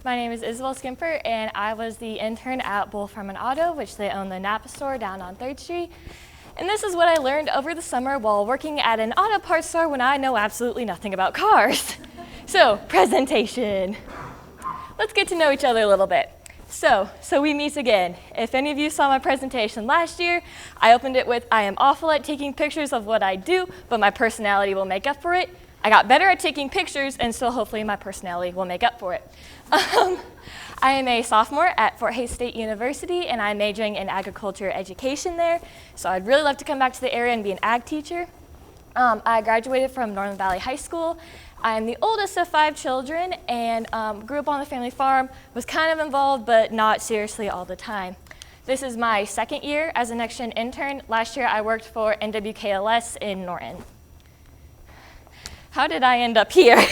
My name is Isabelle Schemper, and I was the intern at Bull Farm and Auto, which they own the Napa store down on 3rd Street. And this is what I learned over the summer while working at an auto parts store when I know absolutely nothing about cars. So, presentation. Let's get to know each other a little bit. So we meet again. If any of you saw my presentation last year, I opened it with, I am awful at taking pictures of what I do, but my personality will make up for it. I got better at taking pictures, and so hopefully my personality will make up for it. I am a sophomore at Fort Hays State University, and I'm majoring in agriculture education there. So I'd really love to come back to the area and be an ag teacher. I graduated from Northern Valley High School. I'm the oldest of 5 children, and grew up on the family farm, was kind of involved, but not seriously all the time. This is my 2nd year as a Nex-Gen intern. Last year I worked for NWKLS in Norton. How did I end up here?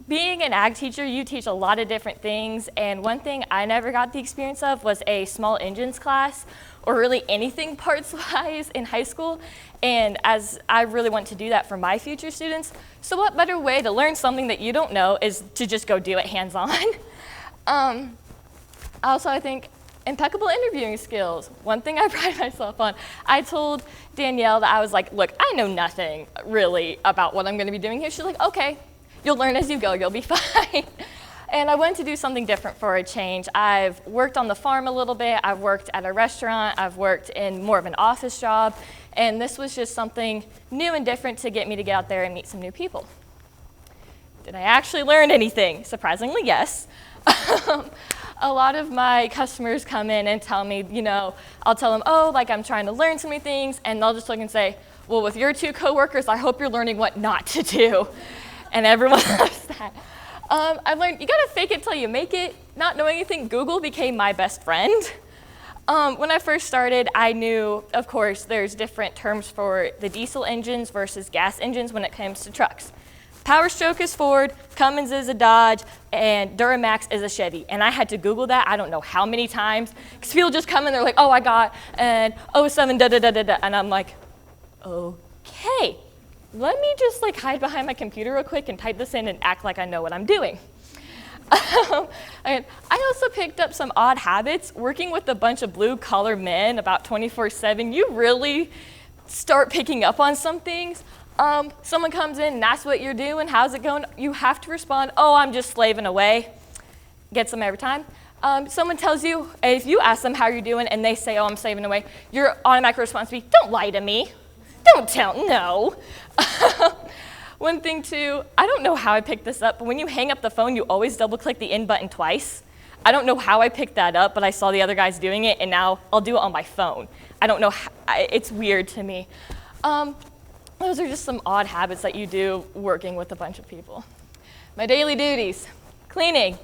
Being an ag teacher, you teach a lot of different things, and one thing I never got the experience of was a small engines class, or really anything parts-wise in high school, and as I really want to do that for my future students, so what better way to learn something that you don't know is to just go do it hands-on. Also, I think impeccable interviewing skills. One thing I pride myself on, I told Danielle that I was like, look, I know nothing really about what I'm gonna be doing here. She's like, okay, you'll learn as you go, you'll be fine. And I wanted to do something different for a change. I've worked on the farm a little bit, I've worked at a restaurant, I've worked in more of an office job, and this was just something new and different to get me to get out there and meet some new people. Did I actually learn anything? Surprisingly, yes. A lot of my customers come in and tell me, you know, I'll tell them, oh, like I'm trying to learn so many things, and they'll just look and say, well, with your 2 coworkers, I hope you're learning what not to do. And everyone loves that. I've learned you gotta fake it till you make it. Not knowing anything, Google became my best friend. When I first started, I knew, of course, there's different terms for the diesel engines versus gas engines when it comes to trucks. Power Stroke is Ford, Cummins is a Dodge, and Duramax is a Chevy. And I had to Google that, I don't know how many times, because people just come in, they're like, oh, I got an '07 da-da-da-da-da, and I'm like, okay. Let me just like hide behind my computer real quick and type this in and act like I know what I'm doing. And I also picked up some odd habits. Working with a bunch of blue-collar men about 24/7, you really start picking up on some things. Someone comes in and asks what you're doing, how's it going? You have to respond, oh, I'm just slaving away. Gets them every time. Someone tells you, if you ask them how you're doing and they say, oh, I'm slaving away, your automatic response would be, don't lie to me. Don't tell, no. One thing too, I don't know how I picked this up, but when you hang up the phone, you always double click the end button twice. I don't know how I picked that up, but I saw the other guys doing it, and now I'll do it on my phone. I don't know, it's weird to me. Those are just some odd habits that you do working with a bunch of people. My daily duties, cleaning,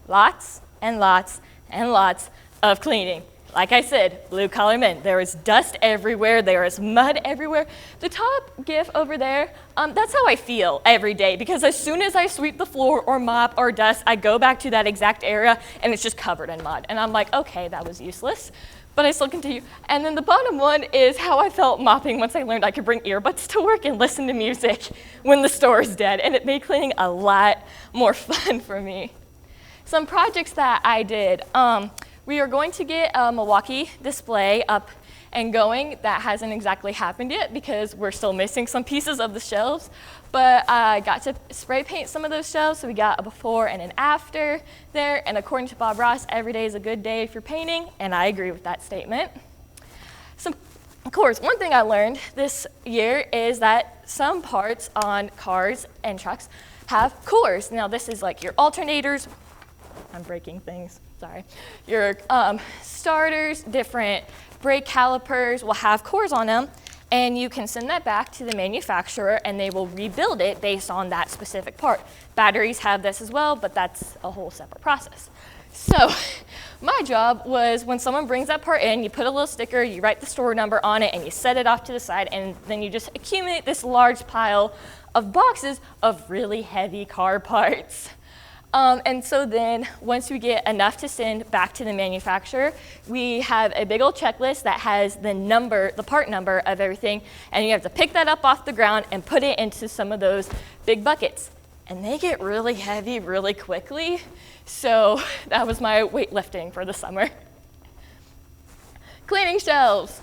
lots and lots and lots of cleaning. Like I said, blue-collar men, there is dust everywhere, there is mud everywhere. The top GIF over there, that's how I feel every day, because as soon as I sweep the floor or mop or dust, I go back to that exact area and it's just covered in mud. And I'm like, okay, that was useless, but I still continue. And then the bottom one is how I felt mopping once I learned I could bring earbuds to work and listen to music when the store is dead, and it made cleaning a lot more fun for me. Some projects that I did, we are going to get a Milwaukee display up and going. That hasn't exactly happened yet because we're still missing some pieces of the shelves, but I got to spray paint some of those shelves, so we got a before and an after there, and according to Bob Ross, every day is a good day if you're painting, and I agree with that statement. Of course, one thing I learned this year is that some parts on cars and trucks have cores. Now this is like your alternators, I'm breaking things. Sorry. Your starters, different brake calipers will have cores on them, and you can send that back to the manufacturer and they will rebuild it based on that specific part. Batteries have this as well, but that's a whole separate process. So my job was when someone brings that part in, you put a little sticker, you write the store number on it, and you set it off to the side, and then you just accumulate this large pile of boxes of really heavy car parts. And so then once we get enough to send back to the manufacturer, we have a big old checklist that has the number, the part number of everything, and you have to pick that up off the ground and put it into some of those big buckets. and they get really heavy really quickly. So that was my weightlifting for the summer. Cleaning shelves.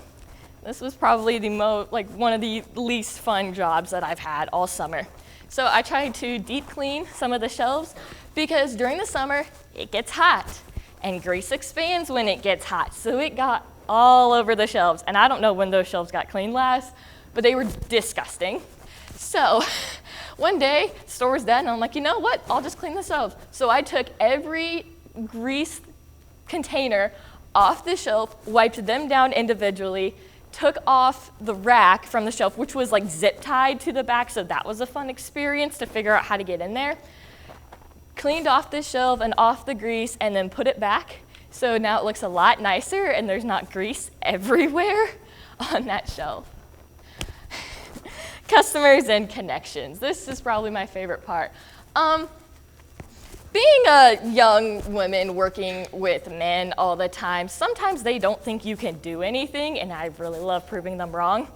This was probably one of the least fun jobs that I've had all summer. So I tried to deep clean some of the shelves because during the summer, it gets hot and grease expands when it gets hot. So it got all over the shelves. And I don't know when those shelves got cleaned last, but they were disgusting. So one day, the store was dead, and I'm like, you know what? I'll just clean the shelves. So I took every grease container off the shelf, wiped them down individually, took off the rack from the shelf, which was like zip tied to the back, so that was a fun experience to figure out how to get in there. Cleaned off the shelf and off the grease, and then put it back. So now it looks a lot nicer, and there's not grease everywhere on that shelf. Customers and connections. This is probably my favorite part. Being a young woman working with men all the time, sometimes they don't think you can do anything, and I really love proving them wrong.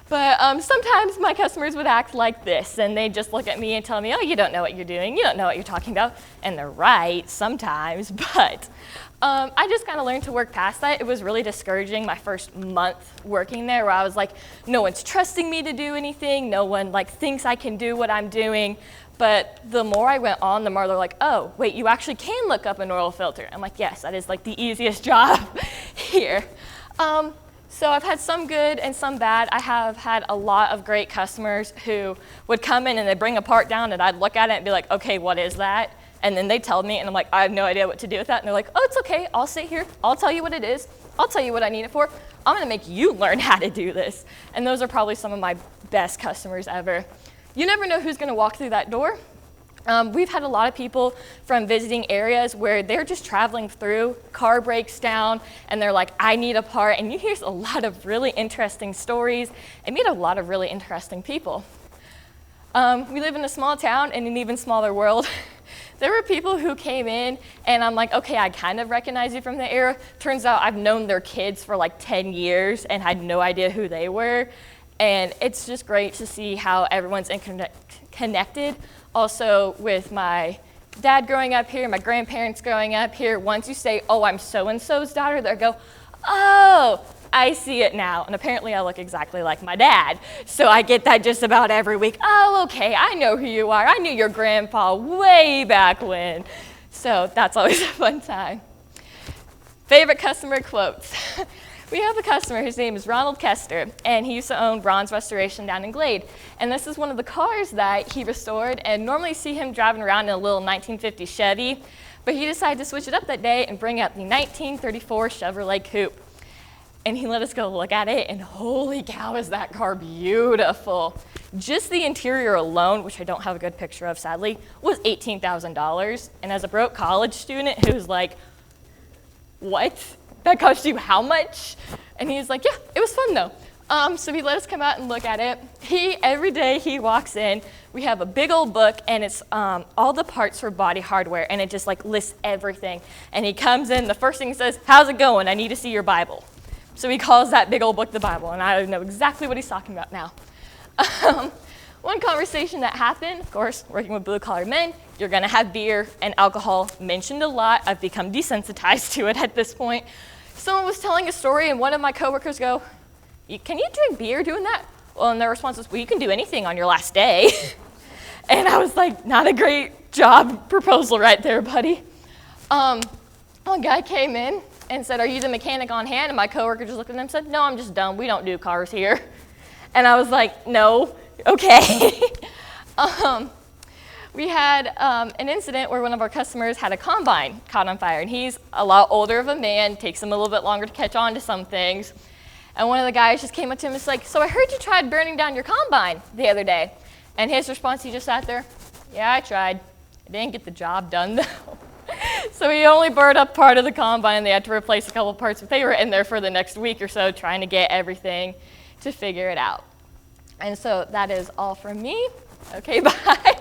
But sometimes my customers would act like this, and they'd just look at me and tell me, oh, you don't know what you're doing, you don't know what you're talking about. And they're right sometimes, but I just kind of learned to work past that. It was really discouraging my first month working there, where I was like, no one's trusting me to do anything, no one thinks I can do what I'm doing. But the more I went on, the more they're like, oh, wait, you actually can look up an oil filter. I'm like, yes, that is the easiest job here. So I've had some good and some bad. I have had a lot of great customers who would come in and they'd bring a part down, and I'd look at it and be like, okay, what is that? And then they tell me, and I'm like, I have no idea what to do with that. And they're like, oh, it's okay, I'll sit here, I'll tell you what it is, I'll tell you what I need it for. I'm gonna make you learn how to do this. And those are probably some of my best customers ever. You never know who's gonna walk through that door. We've had a lot of people from visiting areas where they're just traveling through, car breaks down, and they're like, I need a part. And you hear a lot of really interesting stories and meet a lot of really interesting people. We live in a small town and an even smaller world. There were people who came in, and I'm like, okay, I kind of recognize you from the era. Turns out I've known their kids for 10 years and had no idea who they were. And it's just great to see how everyone's connected. Also, with my dad growing up here, my grandparents growing up here, once you say, oh, I'm so-and-so's daughter, they'll go, oh, I see it now. And apparently I look exactly like my dad. So I get that just about every week. Oh, okay, I know who you are. I knew your grandpa way back when. So that's always a fun time. Favorite customer quotes. We have a customer, his name is Ronald Kester, and he used to own Bronze Restoration down in Glade. And this is one of the cars that he restored, and normally see him driving around in a little 1950 Chevy, but he decided to switch it up that day and bring out the 1934 Chevrolet Coupe. And he let us go look at it, and holy cow, is that car beautiful. Just the interior alone, which I don't have a good picture of sadly, was $18,000. And as a broke college student who's like, what? That cost you how much? And he's like, yeah, it was fun though. So he let us come out and look at it. Every day he walks in, we have a big old book, and it's all the parts for body hardware, and it just lists everything. And he comes in, the first thing he says, how's it going? I need to see your Bible. So he calls that big old book the Bible, and I know exactly what he's talking about now. One conversation that happened, of course, working with blue-collar men, you're gonna have beer and alcohol mentioned a lot. I've become desensitized to it at this point. Someone was telling a story, and one of my coworkers go, can you drink beer doing that? Well, and their response was, well, you can do anything on your last day. And I was like, not a great job proposal right there, buddy. One guy came in and said, are you the mechanic on hand? And my coworker just looked at him and said, no, I'm just dumb. We don't do cars here. And I was like, no. Okay. We had an incident where one of our customers had a combine caught on fire, and he's a lot older of a man, takes him a little bit longer to catch on to some things. And one of the guys just came up to him and was like, so I heard you tried burning down your combine the other day. And his response, he just sat there, yeah, I tried. I didn't get the job done though. So he only burned up part of the combine, and they had to replace a couple parts, but they were in there for the next week or so trying to get everything to figure it out. And so that is all from me. Okay, bye.